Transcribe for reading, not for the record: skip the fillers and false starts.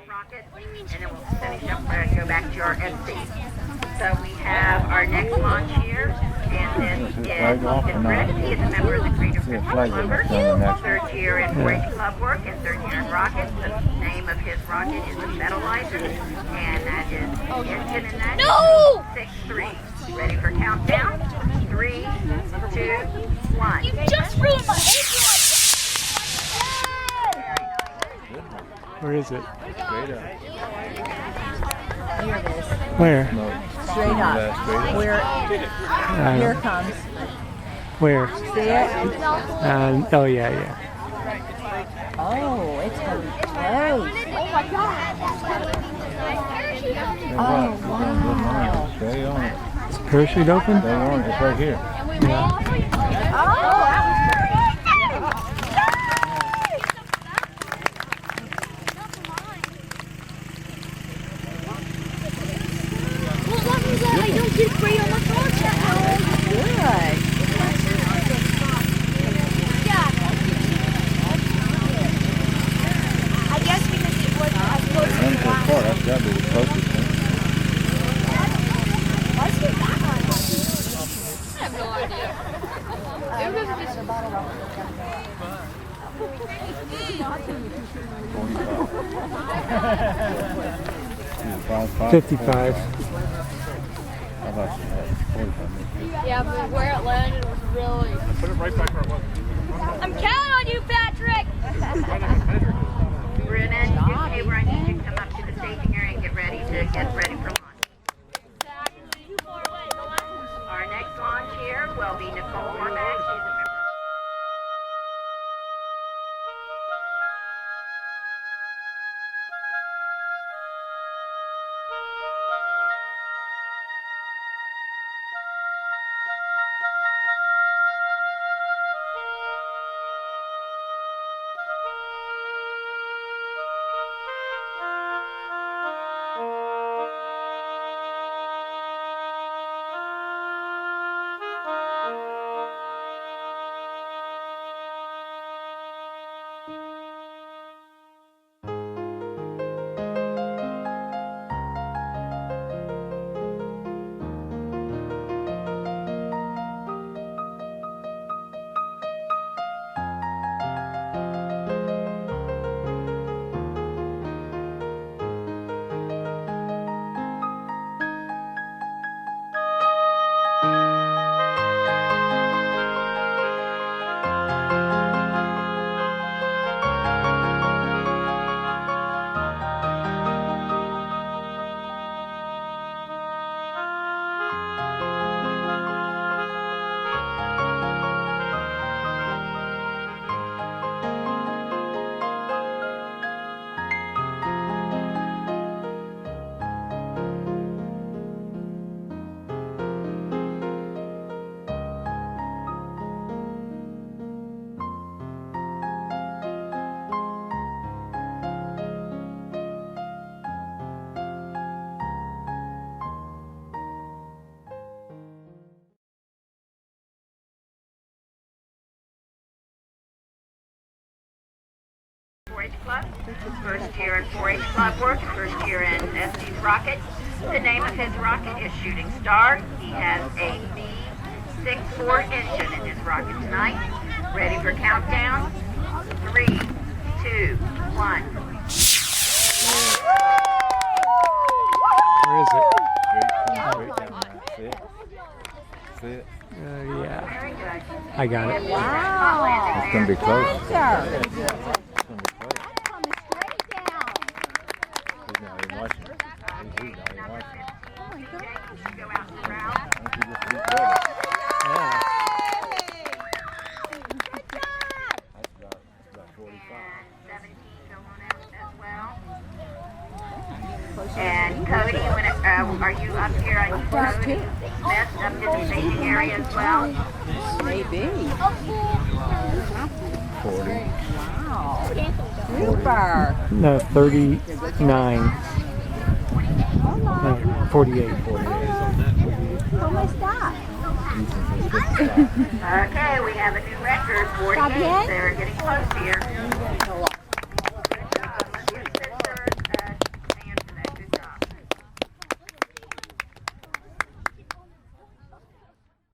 rocket, and then we'll finish up and go back to our MC. So we have our next launch here, and this is Rick. He is a member of the Creative Club, third year in 4-H club work and third year in rockets. The name of his rocket is the Metallizer, and that is engine and that is 6-3. Ready for countdown? 3, 2, 1. You just ruined my whole. Where is it? Straight up. Here it is. Where? No. Straight up. Where? Here it comes. Where? See it? Oh yeah. Oh, it's going to be close. Oh my god. Oh, wow. Stay on it. Is the parachute open? Stay on it. It's right here. Oh, I don't get free on my contract. good. I guess because it was as close Run as so far. That's got to be the closest thing. Why should that one? I have no idea. It was just 55. How about you? 45 minutes. yeah, but where it landed was really. Put it right back where it was. I'm counting on you, Patrick. Brennan, Haber, I need you to come up to the staging area and get ready for launch. Our next launch here will be Nicole Horvath. She's a member. Club. First year in 4-H club work, first year in Estes rocket. The name of his rocket is Shooting Star. He has a B64 engine in his rocket tonight. Ready for countdown? 3, 2, 1. Where is it? Straight down. See it? See it? Yeah. Very good. I got it. Wow. It's going to be close. Answer. It's going to be close. Coming straight down. He's not even watching. He's not even watching. Oh, my God. Go out and round. Why don't you just keep going? Yeah. That's about 45. And 17 go on out as well. And Cody, are you up here? I need Cody Smith up to the staging area as well. Maybe. 40. Wow. Super. No, 39. No, 48. How much that? Okay, we have a new record, 48. They're getting close here.